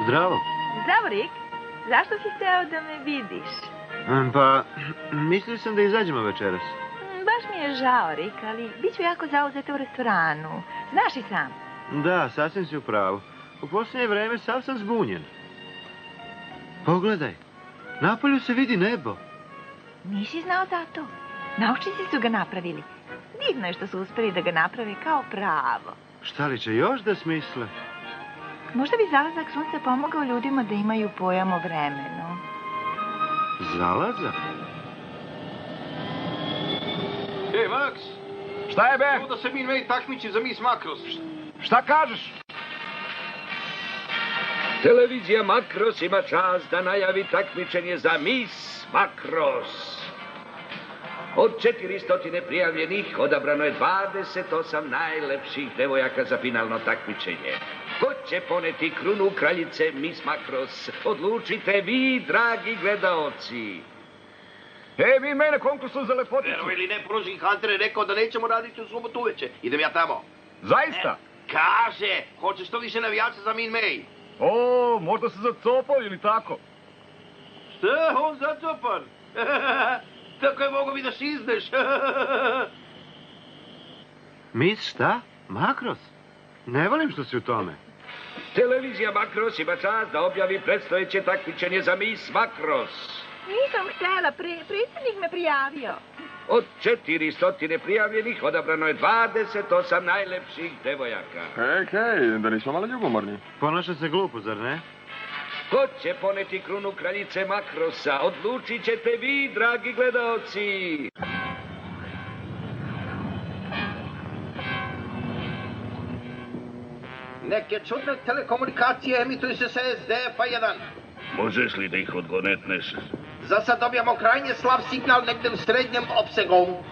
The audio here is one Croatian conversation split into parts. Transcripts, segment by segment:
Zdravo. Zdravo, Rik. Zašto si hteo da me vidiš? Pa, mislio sam da izađemo večeras. Baš mi je žao, Rik, ali bit ću jako zauzeta u restoranu. Znaš i sam. Da, sasvim si u pravu. U posljednje vreme sav sam zbunjen. Pogledaj, napolju se vidi nebo. Nisi znao za to? Naučnici su ga napravili. Divno je što su uspeli da ga naprave kao pravo. Šta li će još da smisle? Možda bi zalazak sunca pomogao ljudima da imaju pojam o vremenu. Zalazak? Ej, Max! Šta je, be? Da se mi takmiči za Miss Makros. Šta kažeš? Televizija Makros ima čast da najavi takmičenje za Miss Makros. Od 400 prijavljenih odabrano je 28 najlepših devojaka za finalno takmičenje. Ko će poneti krunu kraljice Miss Makros? Odlučite vi, dragi gledaoci. Vi mene konkursu za lepoticu. Vero ili ne, Pružin Hunter je rekao da nećemo raditi u subotu uveče. Idem ja tamo. Zaista? Kaže, hoćeš što više navijača za Min May? O, možda se zacopao ili tako. Šta, on zacopan? Tako je mogo mi da šizneš. Mis šta? Makros? Ne volim što si u tome. Televizija Makros ima čast da objavi predstojeće takmičenje za Miss Makros. Nisam htjela, predsjednik me prijavio. Od 400 prijavljenih odabrano je 28 najlepših devojaka. Hej, da nismo malo ljubomorni. Ponaša se glupo, zar ne? Ko će poneti krunu kraljice Makrosa? Odlučit ćete vi, dragi gledaoci. Neke čudne telekomunikacije emituju se sa SDF-a 1. Možeš li da ih odgonetneš? Za sad dobijamo krajnje slab signal negdje u srednjem opsegu.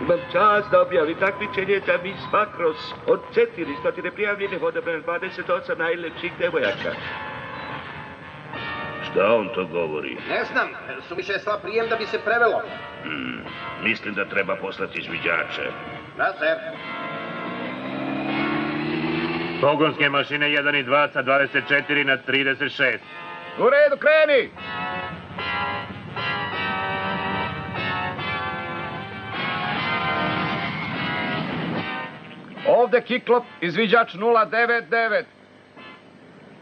Imam čast da objavim takmičenje za Miss Makros. Od 400 prijavljenih odabrano 28 najlepših devojaka. Šta on to govori? Ne znam, suviše slab prijem da bi se prevelo. Mislim da treba poslati izviđače. Da, sir. Pogonske mašine 1 i 2 sa 24 na 36. U redu, kreni! Ovde Kiklop, izviđač 099.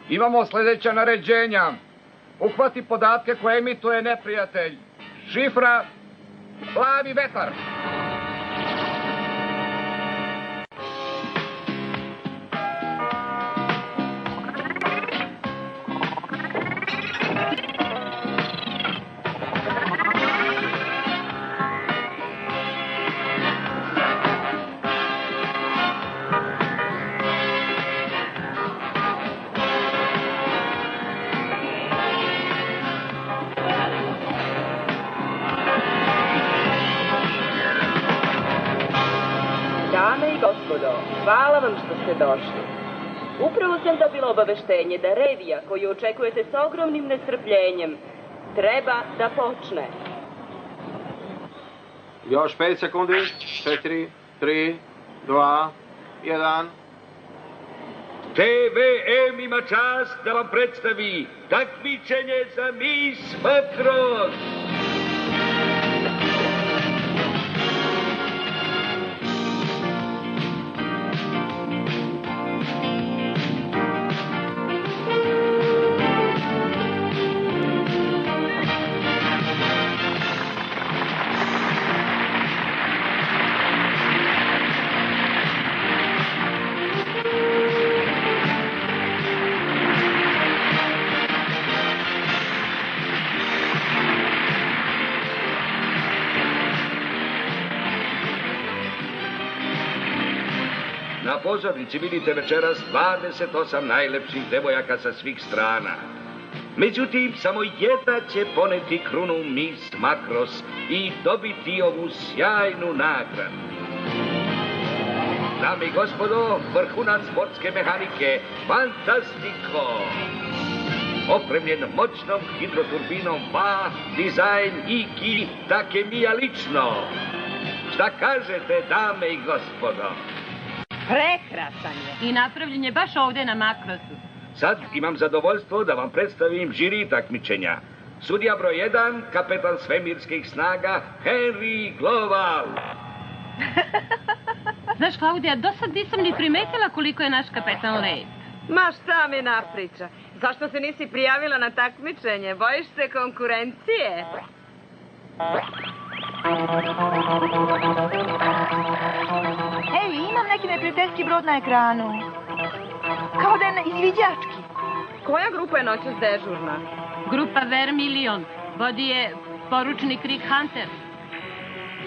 Imamo sljedeća naređenja. Uhvati podatke koje emituje neprijatelj. Šifra, plavi vetar. Hvala vam što ste došli. Upravo sam dobila obaveštenje da revija koju očekujete sa ogromnim nestrpljenjem treba da počne. Još 5 sekundi. 4, 3, 2, 1. TVM ima čast da vam predstavi takmičenje za Miss Makros. Na pozornici vidite večeras 28 najlepših devojaka sa svih strana. Međutim, samo jedna će poneti krunu Miss Makros i dobiti ovu sjajnu nagradu. Dame i gospodo, vrhunac sportske mehanike, Fantastiko! Opremljen moćnom hidroturbinom VA, dizajn Iki Takemija lično. Šta kažete, dame i gospodo? Prekrasan je. I napravljen je baš ovdje na Makrosu. Sad imam zadovoljstvo da vam predstavim žiri takmičenja. Sudija broj 1, kapetan svemirskih snaga, Henry Global. Znaš, Klaudija, do sad nisam ni primetila koliko je naš kapetan lep. Ma šta mi napriča? Zašto se nisi prijavila na takmičenje? Bojiš se konkurencije? Ej, imam neki neprijateljski brod na ekranu. Kao da je izviđački. Koja grupa je noćas dežurna? Grupa Vermilion. Vodi je poručnik Rick Hunter.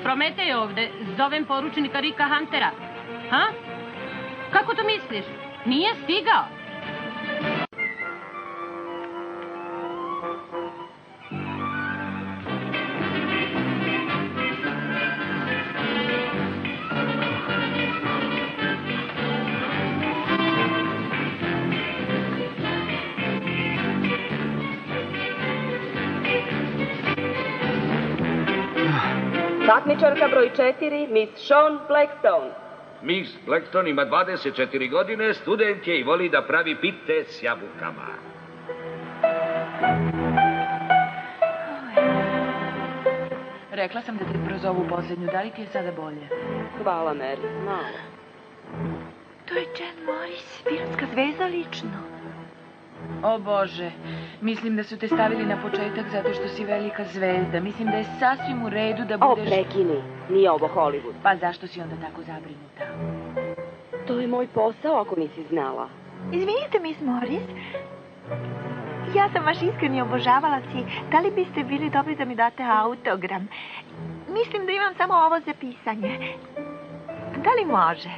Prometej ovdje, zovem poručnika Ricka Huntera. Ha? Kako to misliš? Nije stigao? Takmičarka broj 4, Miss Sean Blackstone. Miss Blackstone ima 24 godine, student je i voli da pravi pite s jabukama. Rekla sam da te prozovu posljednju, da li ti je sada bolje? Hvala, Mary, malo. To je Jen Morris, filmska zvezda lično. O Bože, mislim da su te stavili na početak zato što si velika zvezda. Mislim da je sasvim u redu da budeš... Prekini, nije ovo Hollywood. Pa zašto si onda tako zabrinuta? To je moj posao, ako nisi znala. Izvinite, Miss Morris. Ja sam vaš iskreni obožavalac i da li biste bili dobri da mi date autogram? Mislim da imam samo ovo za pisanje. Da li može?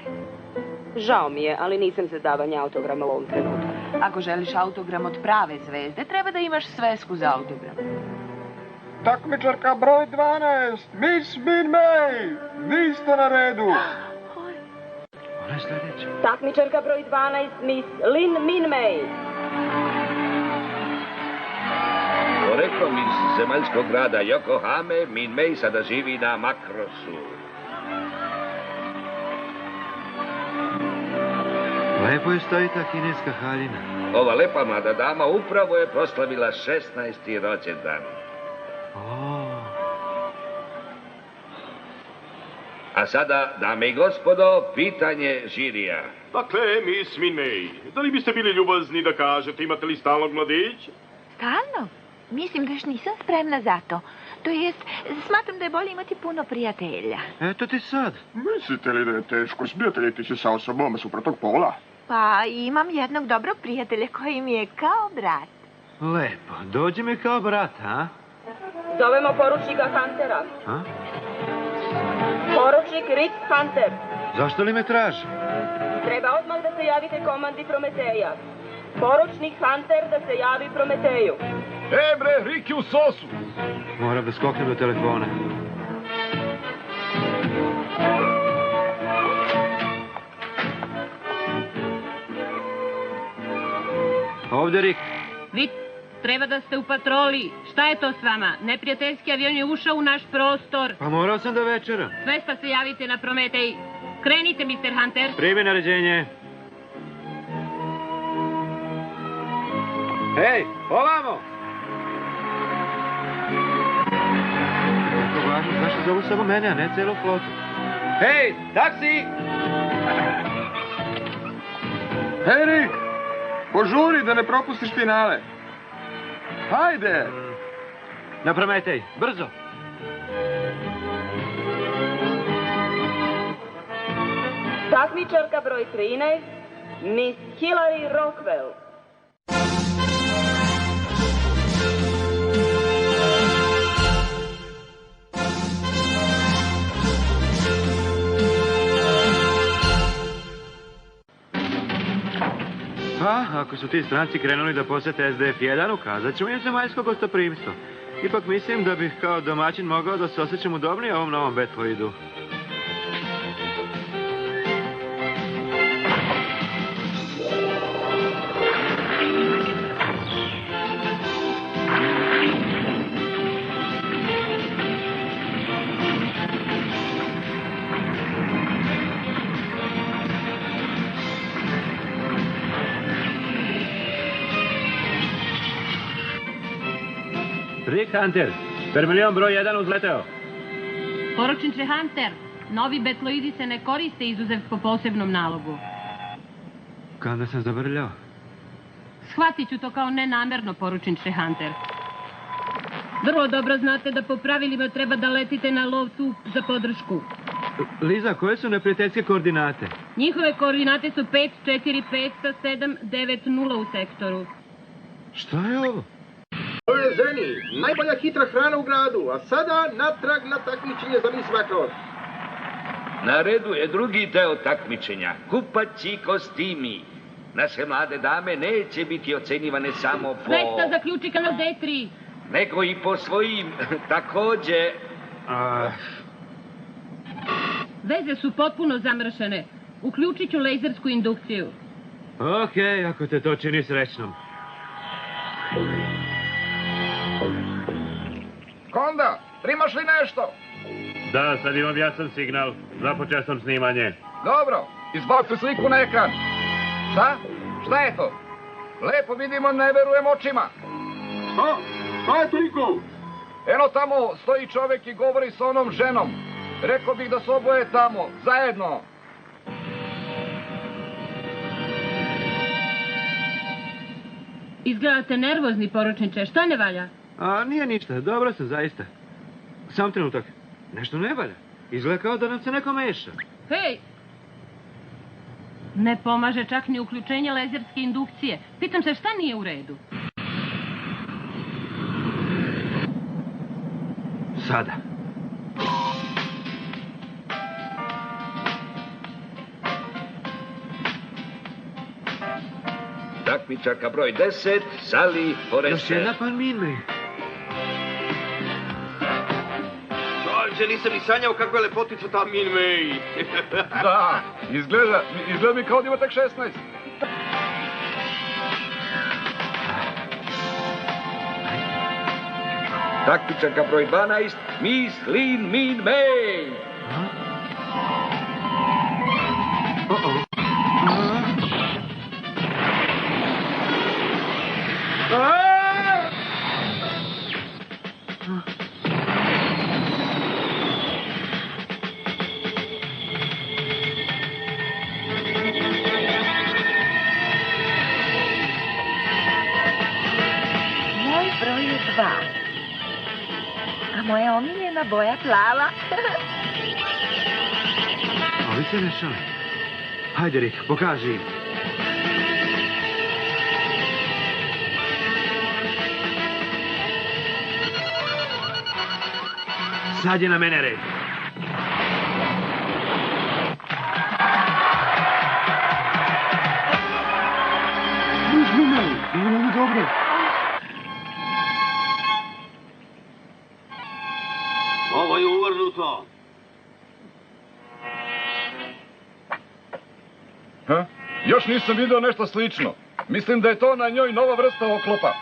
Žao mi je, ali nisam za davanje autograma u ovom trenutku. Ako želiš autogram od prave zvezde, treba da imaš svesku za autogram. Takmičarka broj 12, Miss Min May, vi ste na redu. Ona je sljedeća. Takmičarka broj 12, Miss Lin Min May. Poreklom iz zemaljskog grada Yokohame, Min May sada živi na Makrosu. Lepo je stoji ta kineska haljina. Ova lepa mlada dama upravo je proslavila 16. rođendan. A sada, dame i gospodo, pitanje žirija. Dakle, Miss Min May, da li biste bili ljubazni da kažete imate li stalnog mladića? Stalno? Mislim da još nisam spremna za to. To jest, smatram da je bolje imati puno prijatelja. Eto ti sad. Mislite li da je teško sprijateljiti se sa osobom suprotnog pola? Pa imam jednog dobrog prijatelja koji mi je kao brat. Lepo, dođi mi kao brat, a? Zovemo poručnika Huntera. A? Poručnik Rick Hunter. Zašto li me traži? Treba odmah da se javite komandi Prometeja. Poručnik Hunter da se javi Prometeju. Bre, Riki u sosu! Moram da skoknem do telefona. Ovdje, Rik. Vi treba da ste u patroli. Šta je to s vama? Neprijateljski avion je ušao u naš prostor. Pa morao sam da večeram. Svesta se javite na Prometej. Krenite, Mr. Hunter. Primi naređenje. Hej, ovamo! Kako važno, zašto zovu samo mene, a ne celu flotu? Hej, taksi! Hej, Rik! Požuri da ne propustiš finale. Hajde! Na Prometej, brzo! Takmičarka broj 13, Miss Hillary Rockwell. Pa, ako su ti stranci krenuli da posete SDF-1, ukazat ćemo im zemaljsko gostoprimstvo. Ipak mislim da bih kao domaćin mogao da se osjećam udobnije ovom novom betloidu. Rick Hunter, Vermilion broj 1 uzleteo. Poručniče Hunter, novi betloidi se ne koriste izuzev po posebnom nalogu. Kao da sam zabrljao. Shvatit ću to kao nenamerno, poručniče Hunter. Vrlo dobro znate da po pravilima treba da letite na lov tu za podršku. Liza, koje su neprijateljske koordinate? Njihove koordinate su 5, 4, 5, 7, 9, 0 u sektoru. Šta je ovo? To je Zeni, najbolja hitra hrana u gradu, a sada natrag na takmičenje za Miss Makros. Na redu je drugi deo takmičenja, kupaći kostimi. Naše mlade dame neće biti ocenjivane samo po... Vesta zaključi kanal D3. Nego i po svojim, takođe... Veze su potpuno zamršene. Uključit ću lejzersku indukciju. Okej, ako te to čini srećnom. Konda, primaš li nešto? Da, sad imam jasan signal. Započeo sam snimanje. Dobro, izbacite sliku na ekran. Šta? Šta je to? Lepo vidimo, ne verujem očima. Šta? Šta je toliko? Eno tamo stoji čovek i govori s onom ženom. Rekao bih da su oboje tamo, zajedno. Izgledate nervozni, poručniče. Šta ne valja? Nije ništa, dobro sam, zaista. Sam trenutak. Nešto ne valja. Izgleda kao da nam se neko meša. Hej! Ne pomaže čak ni uključenje lezerske indukcije. Pitam se šta nije u redu. Sada. Takmičarka broj 10, Sally Forrester. Još jedna Pan Minmay. Čovječe, nisam ni sanjao kakva je lepotica ta Minmay. Da, izgleda mi kao da ima tek 16. Takmičarka broj 12, Miss Lynn Min May. Moj broj je 2. A moja omiljena boja plava. Ovi se ne šale. Hajde, Rick, pokaži im. Sad je na mene red. Ovo je dobro. Ovo je uvrnuto. Još nisam video nešto slično. Mislim da je to na njoj nova vrsta oklopa.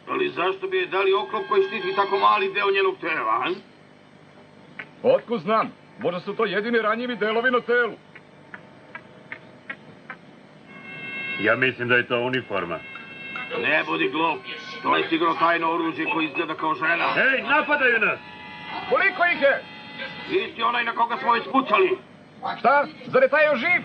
Ali zašto bi je dali oklop koji štiti tako mali deo njenog tela, a? Otkud znam, možda su to jedini ranjivi delovi na telu. Ja mislim da je to uniforma. Ne budi glup. To je sigurno tajno oružje koje izgleda kao žena. Hej, napadaju nas! Koliko ih je? Isti onaj na koga smo već pucali. Šta? Zar je taj još živ?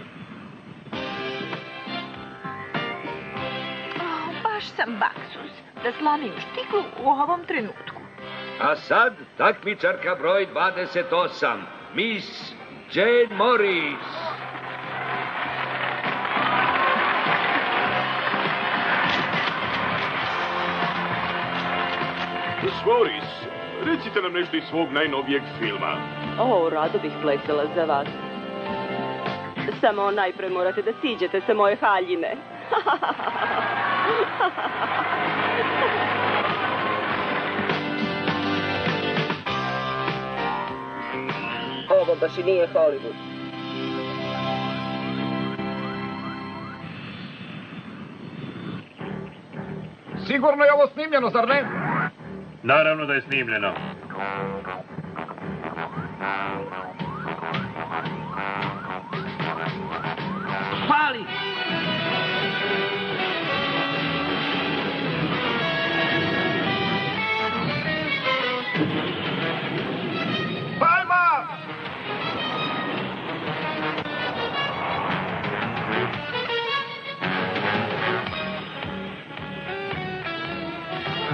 Baš sam baksus da slomim štiklu u ovom trenutku. A sad takmičarka broj 28, Miss Jane Morris. Miss Morris, recite nam nešto iz svog najnovijeg filma. Rado bih plesala za vas. Samo najpre morate da siđete sa moje haljine. Ovo baš i nije Hollywood. Sigurno je ovo snimljeno, zar ne? Naravno da je snimljeno. Pali!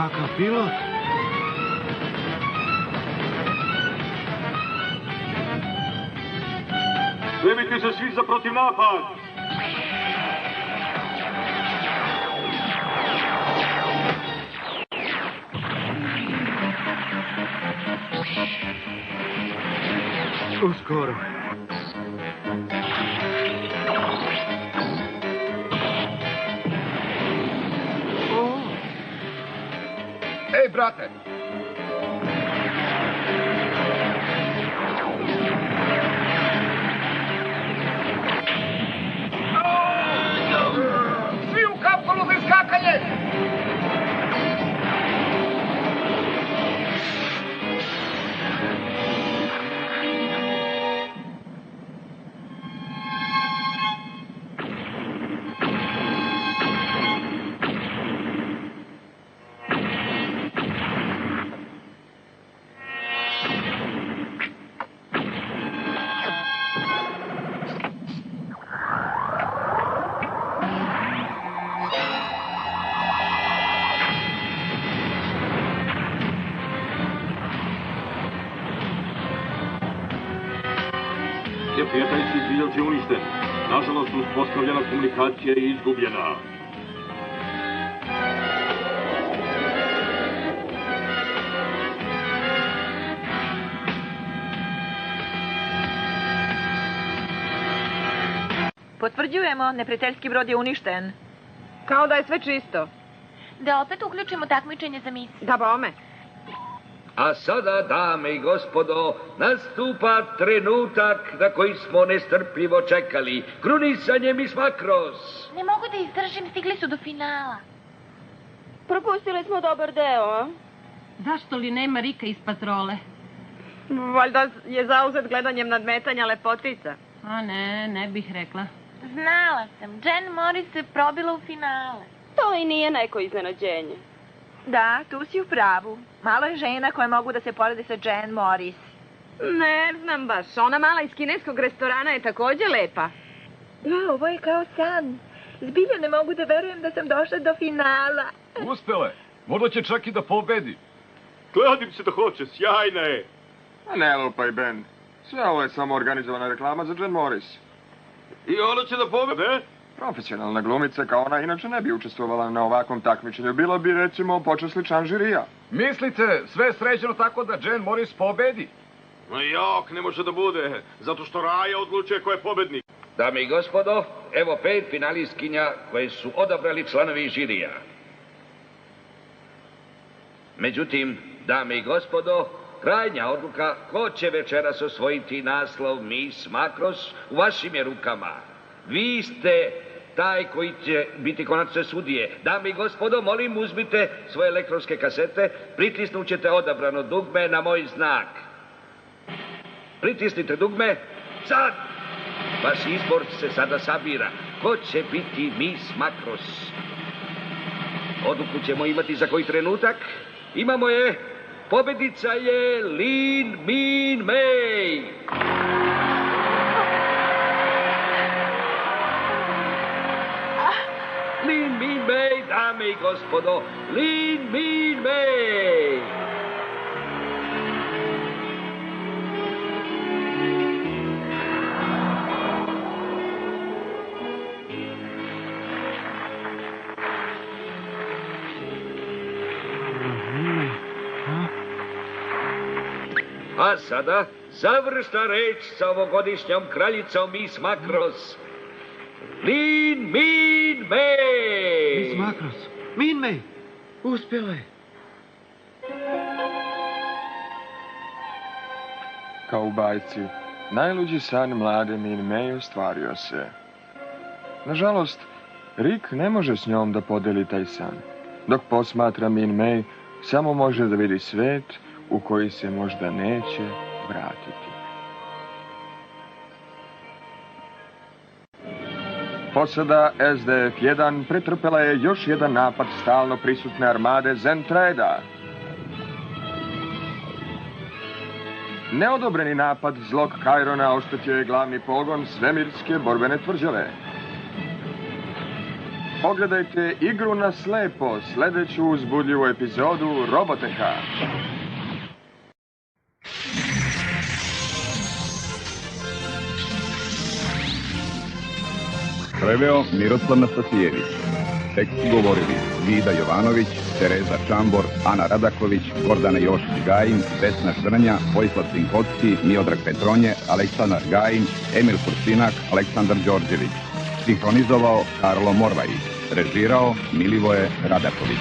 Kakav pilot? Spremite se svi za protivnapad! Uskoro. Ej, brate! Svi u kapsulu za iskakanje! Neprijateljski izviđač je uništen. Nažalost, uspostavljena komunikacija je izgubljena. Potvrđujemo, neprijateljski brod je uništen. Kao da je sve čisto. Da opet uključimo takmičenje za mis. Da bome. A sada, dame i gospodo, nastupa trenutak na koji smo nestrpljivo čekali. Krunisanje Miss Makros. Ne mogu da izdržim, stigli su do finala. Propustili smo dobar deo, a? Zašto li nema Rika iz patrole? Valjda je zauzet gledanjem nadmetanja lepotica. A ne bih rekla. Znala sam, Jen Morris se probila u finale. To i nije neko iznenađenje. Da, tu si u pravu. Malo je žena koje mogu da se porede sa Jen Morris. Ne znam baš, ona mala iz kineskog restorana je takođe lepa. Ja, ovo je kao san. Zbilja ne mogu da verujem da sam došla do finala. Uspele. Možda će čak i da pobedi. Kladim se da hoće, sjajna je. A ne lupaj, Ben. Sve ovo je samo organizovana reklama za Jen Morris. I ona će da pobede? Profesionalna glumica kao ona inače ne bi učestvovala na ovakvom takmičenju. Bila bi, recimo, počasni član žirija. Mislite, sve je sređeno tako da Jen Morris pobedi? Ma jok, ne može da bude, zato što Raja odlučuje ko je pobednik. Dame i gospodo, evo 5 finalistkinja koje su odabrali članovi žirija. Međutim, dame i gospodo, krajnja odluka ko će večeras osvojiti naslov Miss Makros u vašim je rukama. Vi ste taj koji će biti konačne sudije. Dame i gospodo, molim uzmite svoje elektronske kasete, pritisnut ćete odabrano dugme na moj znak. Pritisnite dugme, sad! Vaš izbor se sada sabira. Ko će biti Miss Makros? Odluku ćemo imati za koji trenutak. Imamo je. Pobednica je Lin Min Mei. Lin Min Mei, dame i gospodo. Lin Min Mei. A sada, završna reč sa ovogodišnjom kraljicom Miss Makros. Lin Min Mei! Miss Makros, Min Mei, uspjela je. Kao u bajci, najluđi san mlade Min Mei ostvario se. Nažalost, Rick ne može s njom da podeli taj san. Dok posmatra Min Mei, samo može da vidi svet u koji se možda neće vratiti. Posada SDF-1 pretrpela je još jedan napad stalno prisutne armade Zentreda. Neodobreni napad zlog Kajrona oštetio je glavni pogon svemirske borbene tvrđave. pogledajte Igru na slepo, sledeću uzbudljivu epizodu Roboteka. Preveo Miroslav Nastasijević. Tekst govorili Vida Jovanović, Tereza Čambor, Ana Radaković, Gordana Jošić-Gajin, Vesna Štrnja, Vojislav Cinkovski, Miodrag Petronje, Aleksandar Gajin, Emil Kursinak, Aleksandar Đorđević. Sinhronizovao Karlo Morvajić. Režirao Milivoje Radaković.